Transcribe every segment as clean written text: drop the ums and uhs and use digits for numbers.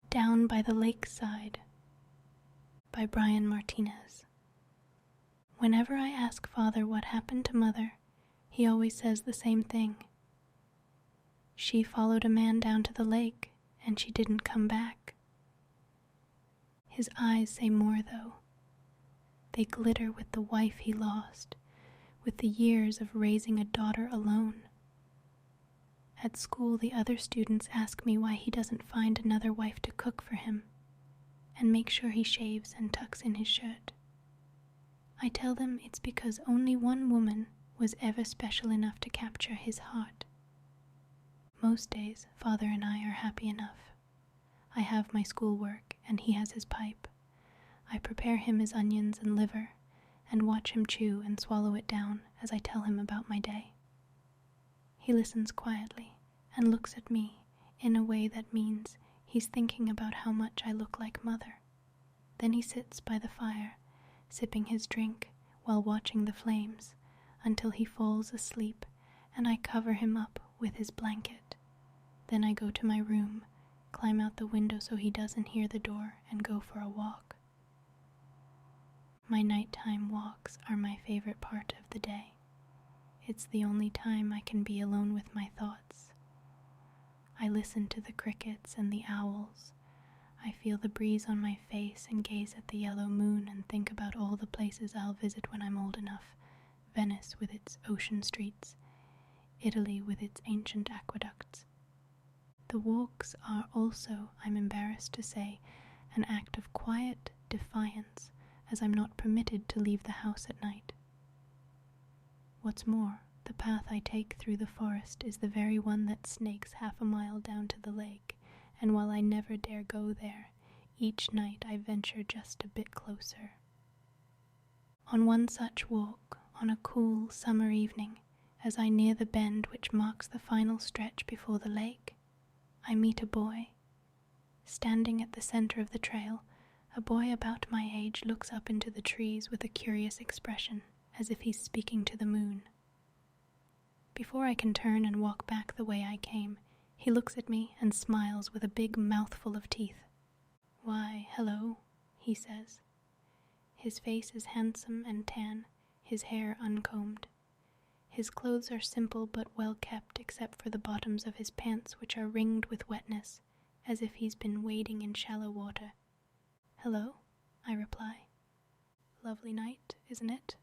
Down by the Lakeside by Brian Martinez. Whenever I ask Father what happened to Mother, he always says the same thing. She followed a man down to the lake, and she didn't come back. His eyes say more, though. They glitter with the wife he lost, with the years of raising a daughter alone. At school, the other students ask me why he doesn't find another wife to cook for him and make sure he shaves and tucks in his shirt. I tell them it's because only one woman was ever special enough to capture his heart. Most days, Father and I are happy enough. I have my schoolwork, and he has his pipe. I prepare him his onions and liver, and watch him chew and swallow it down as I tell him about my day. He listens quietly and looks at me in a way that means he's thinking about how much I look like Mother. Then he sits by the fire, sipping his drink while watching the flames, until he falls asleep, and I cover him up with his blanket. Then I go to my room, climb out the window so he doesn't hear the door, and go for a walk. My nighttime walks are my favorite part of the day. It's the only time I can be alone with my thoughts. I listen to the crickets and the owls. I feel the breeze on my face and gaze at the yellow moon and think about all the places I'll visit when I'm old enough. Venice with its ocean streets, Italy with its ancient aqueducts. The walks are also, I'm embarrassed to say, an act of quiet defiance, as I'm not permitted to leave the house at night. What's more, the path I take through the forest is the very one that snakes half a mile down to the lake, and while I never dare go there, each night I venture just a bit closer. On one such walk, on a cool summer evening, as I near the bend which marks the final stretch before the lake, I meet a boy. Standing at the center of the trail, a boy about my age looks up into the trees with a curious expression, as if he's speaking to the moon. Before I can turn and walk back the way I came, he looks at me and smiles with a big mouthful of teeth. "Why, hello," he says. His face is handsome and tan, his hair uncombed. His clothes are simple but well kept except for the bottoms of his pants, which are ringed with wetness, as if he's been wading in shallow water. "Hello," I reply. "Lovely night, isn't it?"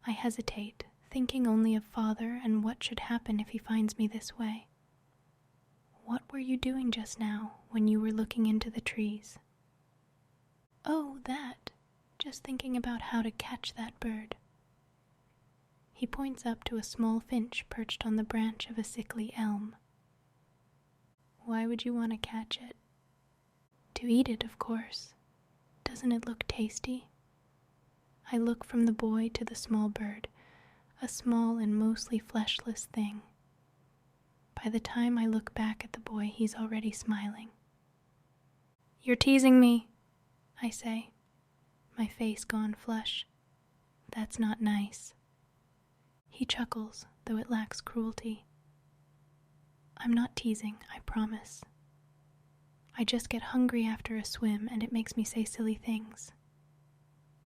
I hesitate, thinking only of Father and what should happen if he finds me this way. "What were you doing just now when you were looking into the trees?" "Oh, that. Just thinking about how to catch that bird." He points up to a small finch perched on the branch of a sickly elm. "Why would you want to catch it?" "To eat it, of course. Doesn't it look tasty?" I look from the boy to the small bird, a small and mostly fleshless thing. By the time I look back at the boy, he's already smiling. "You're teasing me," I say, my face gone flush. "That's not nice." He chuckles, though it lacks cruelty. "I'm not teasing, I promise. I just get hungry after a swim, and it makes me say silly things."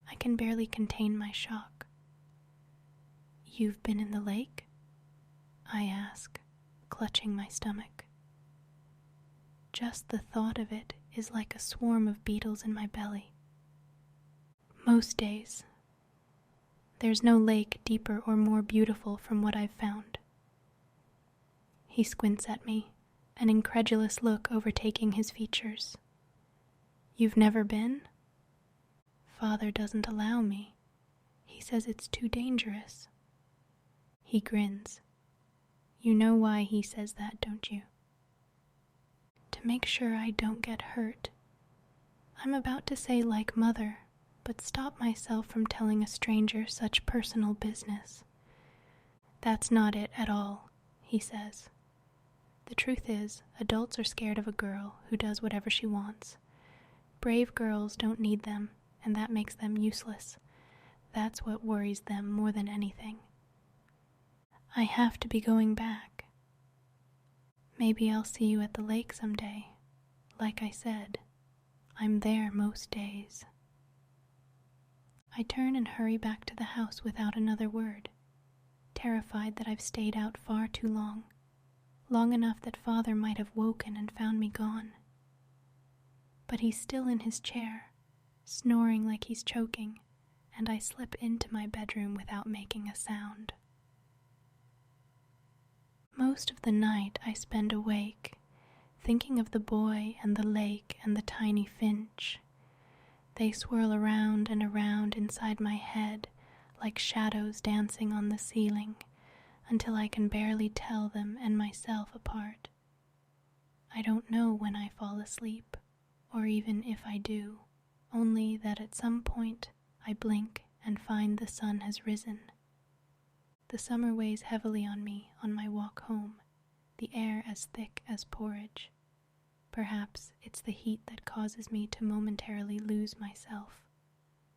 I can barely contain my shock. "You've been in the lake?" I ask, clutching my stomach. Just the thought of it is like a swarm of beetles in my belly. "Most days. There's no lake deeper or more beautiful from what I've found." He squints at me, an incredulous look overtaking his features. "You've never been?" "Father doesn't allow me. He says it's too dangerous." He grins. "You know why he says that, don't you?" "To make sure I don't get hurt." I'm about to say like Mother, but stop myself from telling a stranger such personal business. "That's not it at all," he says. "The truth is, adults are scared of a girl who does whatever she wants. Brave girls don't need them, and that makes them useless. That's what worries them more than anything." I have to be going back. Maybe I'll see you at the lake someday. Like I said, I'm there most days. I turn and hurry back to the house without another word, terrified that I've stayed out far too long enough that Father might have woken and found me gone. But he's still in his chair, snoring like he's choking, and I slip into my bedroom without making a sound. Most of the night I spend awake, thinking of the boy and the lake and the tiny finch. They swirl around and around inside my head like shadows dancing on the ceiling until I can barely tell them and myself apart. I don't know when I fall asleep, or even if I do, only that at some point I blink and find the sun has risen. The summer weighs heavily on me on my walk home, the air as thick as porridge. Perhaps it's the heat that causes me to momentarily lose myself.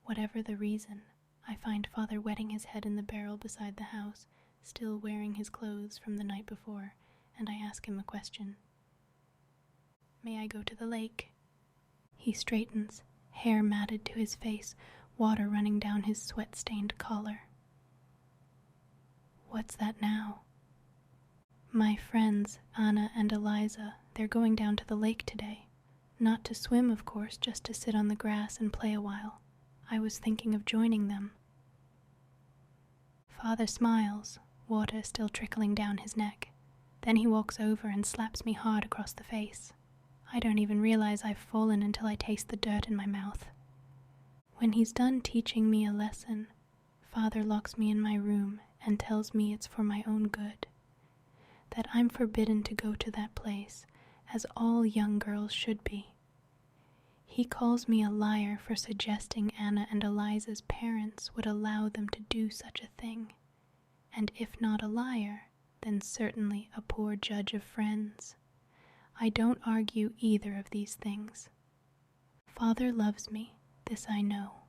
Whatever the reason, I find Father wetting his head in the barrel beside the house, still wearing his clothes from the night before, and I ask him a question. May I go to the lake? He straightens, hair matted to his face, water running down his sweat-stained collar. What's that now? My friends, Anna and Eliza, they're going down to the lake today. Not to swim, of course, just to sit on the grass and play a while. I was thinking of joining them. Father smiles, water still trickling down his neck. Then he walks over and slaps me hard across the face. I don't even realize I've fallen until I taste the dirt in my mouth. When he's done teaching me a lesson, Father locks me in my room and tells me it's for my own good, that I'm forbidden to go to that place, as all young girls should be. He calls me a liar for suggesting Anna and Eliza's parents would allow them to do such a thing, and if not a liar, then certainly a poor judge of friends. I don't argue either of these things. Father loves me, this I know,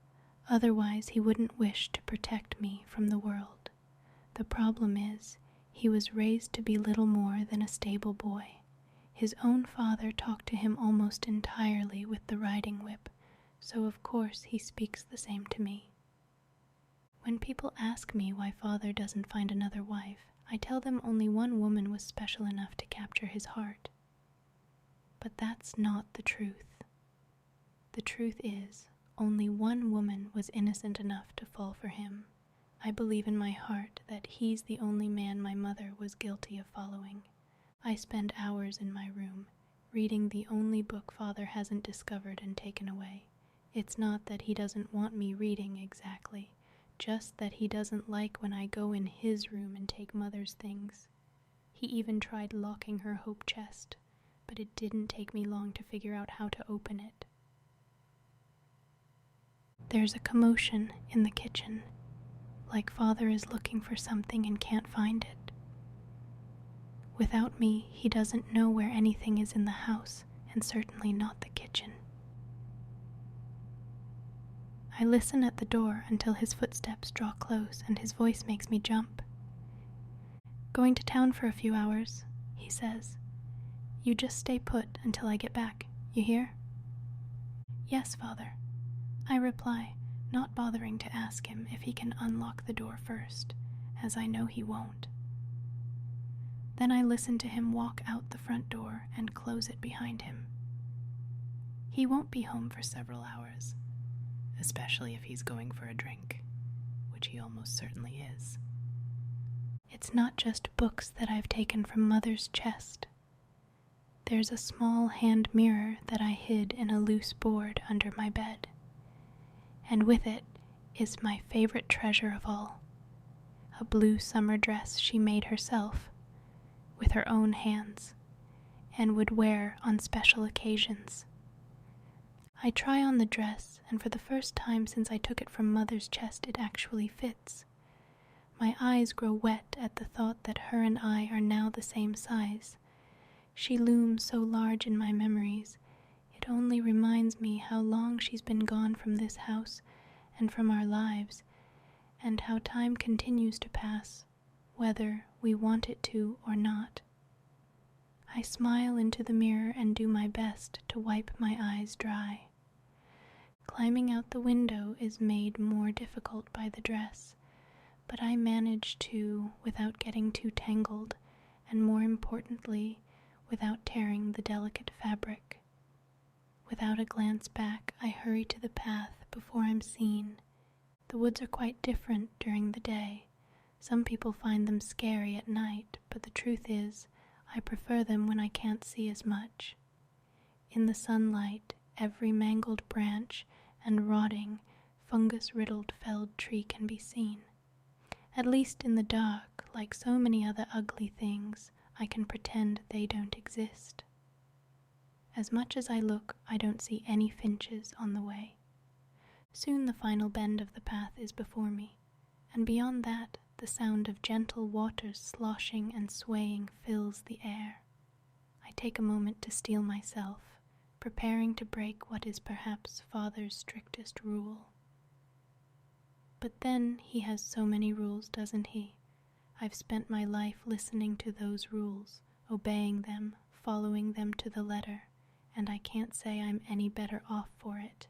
otherwise he wouldn't wish to protect me from the world. The problem is, he was raised to be little more than a stable boy. His own father talked to him almost entirely with the riding whip, so of course he speaks the same to me. When people ask me why Father doesn't find another wife, I tell them only one woman was special enough to capture his heart. But that's not the truth. The truth is, only one woman was innocent enough to fall for him. I believe in my heart that he's the only man my mother was guilty of following. I spend hours in my room, reading the only book Father hasn't discovered and taken away. It's not that he doesn't want me reading exactly, just that he doesn't like when I go in his room and take Mother's things. He even tried locking her hope chest, but it didn't take me long to figure out how to open it. There's a commotion in the kitchen, like Father is looking for something and can't find it. Without me, he doesn't know where anything is in the house, and certainly not the kitchen. I listen at the door until his footsteps draw close and his voice makes me jump. Going to town for a few hours, he says. You just stay put until I get back, you hear? Yes, Father, I reply, not bothering to ask him if he can unlock the door first, as I know he won't. Then I listen to him walk out the front door and close it behind him. He won't be home for several hours, especially if he's going for a drink, which he almost certainly is. It's not just books that I've taken from Mother's chest. There's a small hand mirror that I hid in a loose board under my bed. And with it is my favorite treasure of all, a blue summer dress she made herself, with her own hands, and would wear on special occasions. I try on the dress, and for the first time since I took it from Mother's chest it actually fits. My eyes grow wet at the thought that her and I are now the same size. She looms so large in my memories. It only reminds me how long she's been gone from this house and from our lives, and how time continues to pass, whether we want it to or not. I smile into the mirror and do my best to wipe my eyes dry. Climbing out the window is made more difficult by the dress, but I manage to without getting too tangled, and more importantly, without tearing the delicate fabric. Without a glance back, I hurry to the path before I'm seen. The woods are quite different during the day. Some people find them scary at night, but the truth is, I prefer them when I can't see as much. In the sunlight, every mangled branch and rotting, fungus-riddled felled tree can be seen. At least in the dark, like so many other ugly things, I can pretend they don't exist. As much as I look, I don't see any finches on the way. Soon the final bend of the path is before me, and beyond that, the sound of gentle waters sloshing and swaying fills the air. I take a moment to steel myself, preparing to break what is perhaps Father's strictest rule. But then he has so many rules, doesn't he? I've spent my life listening to those rules, obeying them, following them to the letter, and I can't say I'm any better off for it.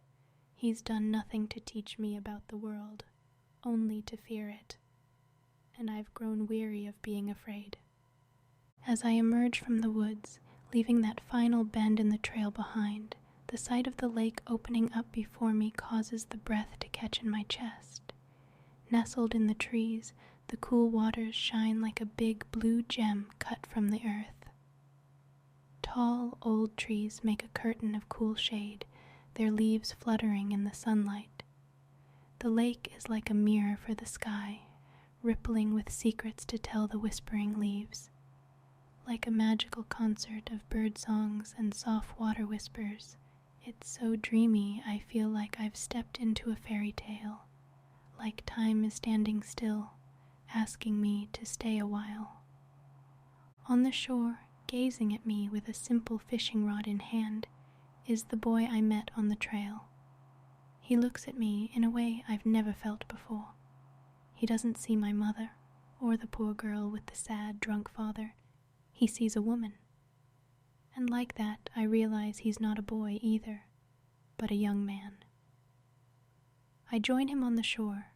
He's done nothing to teach me about the world, only to fear it, and I've grown weary of being afraid. As I emerge from the woods, leaving that final bend in the trail behind, the sight of the lake opening up before me causes the breath to catch in my chest. Nestled in the trees, the cool waters shine like a big blue gem cut from the earth. Tall, old trees make a curtain of cool shade, their leaves fluttering in the sunlight. The lake is like a mirror for the sky, rippling with secrets to tell the whispering leaves. Like a magical concert of bird songs and soft water whispers, it's so dreamy I feel like I've stepped into a fairy tale, like time is standing still, asking me to stay a while. On the shore, gazing at me with a simple fishing rod in hand, is the boy I met on the trail. He looks at me in a way I've never felt before. He doesn't see my mother, or the poor girl with the sad, drunk father. He sees a woman. And like that, I realize he's not a boy either, but a young man. I join him on the shore,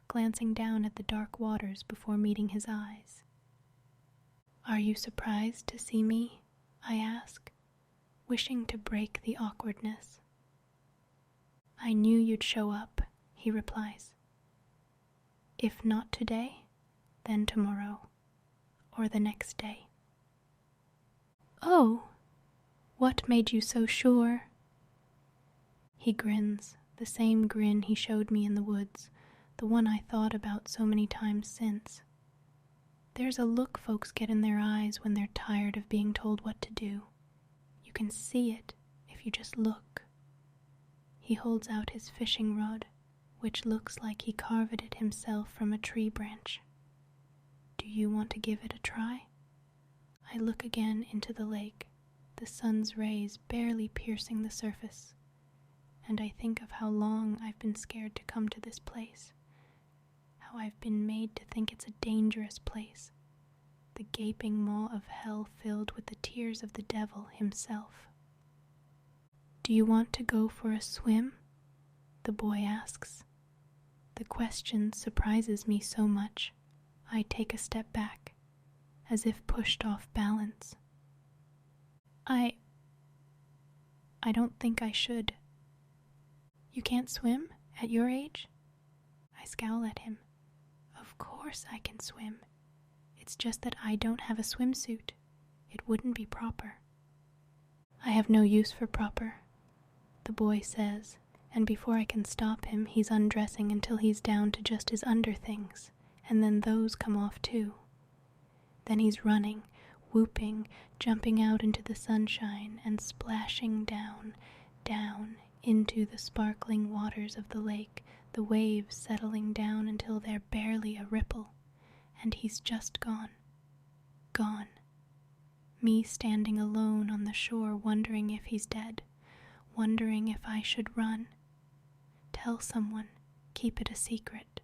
glancing down at the dark waters before meeting his eyes. "Are you surprised to see me?" I ask, wishing to break the awkwardness. "I knew you'd show up," he replies. "If not today, then tomorrow, or the next day." "Oh, what made you so sure?" He grins, the same grin he showed me in the woods, the one I thought about so many times since. There's a look folks get in their eyes when they're tired of being told what to do. You can see it if you just look. He holds out his fishing rod, which looks like he carved it himself from a tree branch. "Do you want to give it a try?" I look again into the lake, the sun's rays barely piercing the surface, and I think of how long I've been scared to come to this place, how I've been made to think it's a dangerous place, the gaping maw of hell filled with the tears of the devil himself. "Do you want to go for a swim?" the boy asks. The question surprises me so much, I take a step back, as if pushed off balance. I don't think I should." "You can't swim at your age?" I scowl at him. "Of course I can swim. It's just that I don't have a swimsuit. It wouldn't be proper." "I have no use for proper," the boy says, and before I can stop him, he's undressing until he's down to just his underthings, and then those come off too. Then he's running, whooping, jumping out into the sunshine and splashing down, down into the sparkling waters of the lake, the waves settling down until they're barely a ripple, and he's just gone. Gone. Me standing alone on the shore wondering if he's dead, wondering if I should run. Tell someone, keep it a secret.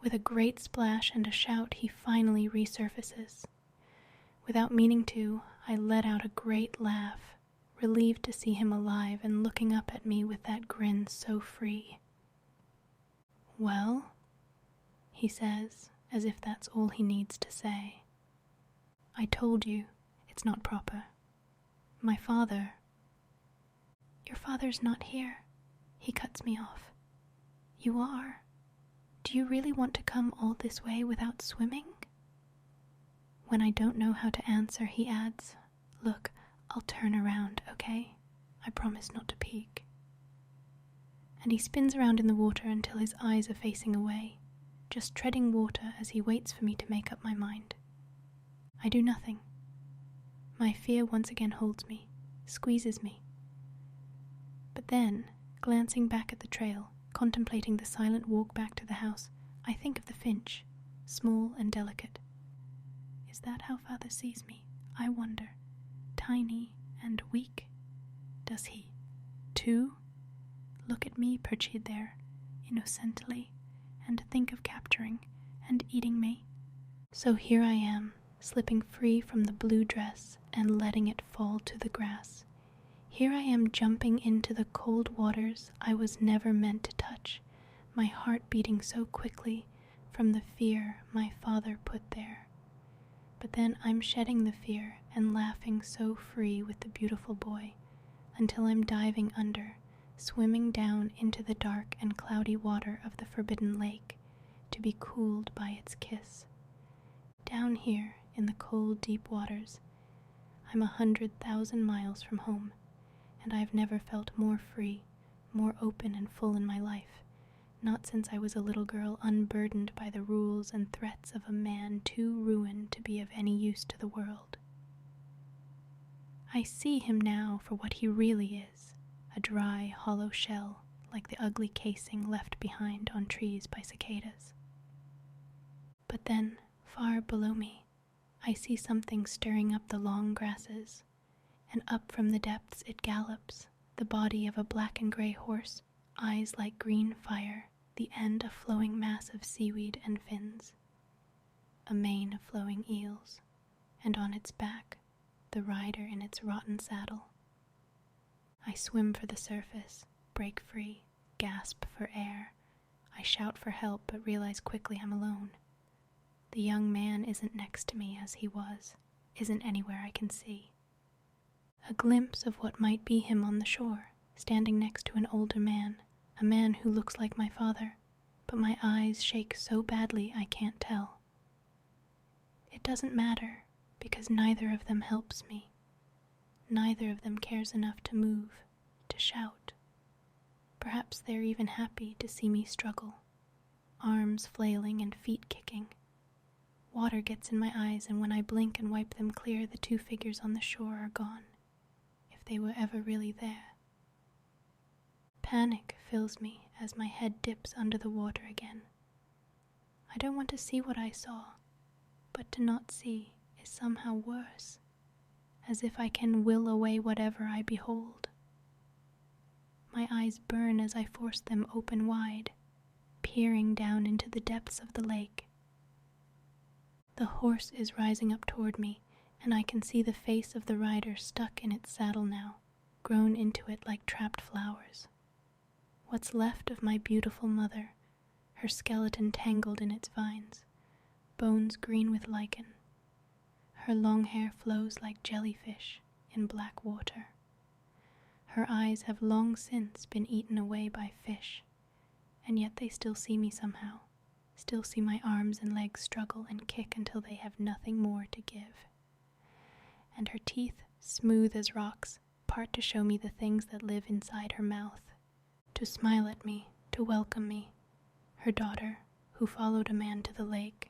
With a great splash and a shout, he finally resurfaces. Without meaning to, I let out a great laugh, relieved to see him alive and looking up at me with that grin so free. "Well?" he says, as if that's all he needs to say. "I told you, it's not proper. My father—" "Your father's not here," he cuts me off. "You are. Do you really want to come all this way without swimming?" When I don't know how to answer, he adds, "Look, I'll turn around, okay? I promise not to peek." And he spins around in the water until his eyes are facing away, just treading water as he waits for me to make up my mind. I do nothing. My fear once again holds me, squeezes me. But then, glancing back at the trail, contemplating the silent walk back to the house, I think of the finch, small and delicate. Is that how Father sees me? I wonder. Tiny and weak. Does he, too, look at me perched there, innocently, and think of capturing and eating me? So here I am, slipping free from the blue dress and letting it fall to the grass. Here I am jumping into the cold waters I was never meant to touch, my heart beating so quickly from the fear my father put there. But then I'm shedding the fear and laughing so free with the beautiful boy, until I'm diving under, swimming down into the dark and cloudy water of the forbidden lake, to be cooled by its kiss. Down here in the cold, deep waters, I'm 100,000 miles from home, and I've never felt more free, more open and full in my life, not since I was a little girl unburdened by the rules and threats of a man too ruined to be of any use to the world. I see him now for what he really is, a dry, hollow shell like the ugly casing left behind on trees by cicadas. But then, far below me, I see something stirring up the long grasses, and up from the depths it gallops, the body of a black and gray horse, eyes like green fire, the end a flowing mass of seaweed and fins, a mane of flowing eels, and on its back, the rider in its rotten saddle. I swim for the surface, break free, gasp for air. I shout for help, but realize quickly I'm alone. The young man isn't next to me as he was, isn't anywhere I can see. A glimpse of what might be him on the shore, standing next to an older man, a man who looks like my father, but my eyes shake so badly I can't tell. It doesn't matter, because neither of them helps me. Neither of them cares enough to move, to shout. Perhaps they're even happy to see me struggle, arms flailing and feet kicking. Water gets in my eyes, and when I blink and wipe them clear, the two figures on the shore are gone, if they were ever really there. Panic fills me as my head dips under the water again. I don't want to see what I saw, but to not see is somehow worse, as if I can will away whatever I behold. My eyes burn as I force them open wide, peering down into the depths of the lake. The horse is rising up toward me, and I can see the face of the rider stuck in its saddle now, grown into it like trapped flowers. What's left of my beautiful mother, her skeleton tangled in its vines, bones green with lichen. Her long hair flows like jellyfish in black water. Her eyes have long since been eaten away by fish, and yet they still see me somehow, still see my arms and legs struggle and kick until they have nothing more to give. And her teeth, smooth as rocks, part to show me the things that live inside her mouth, to smile at me, to welcome me, her daughter, who followed a man to the lake,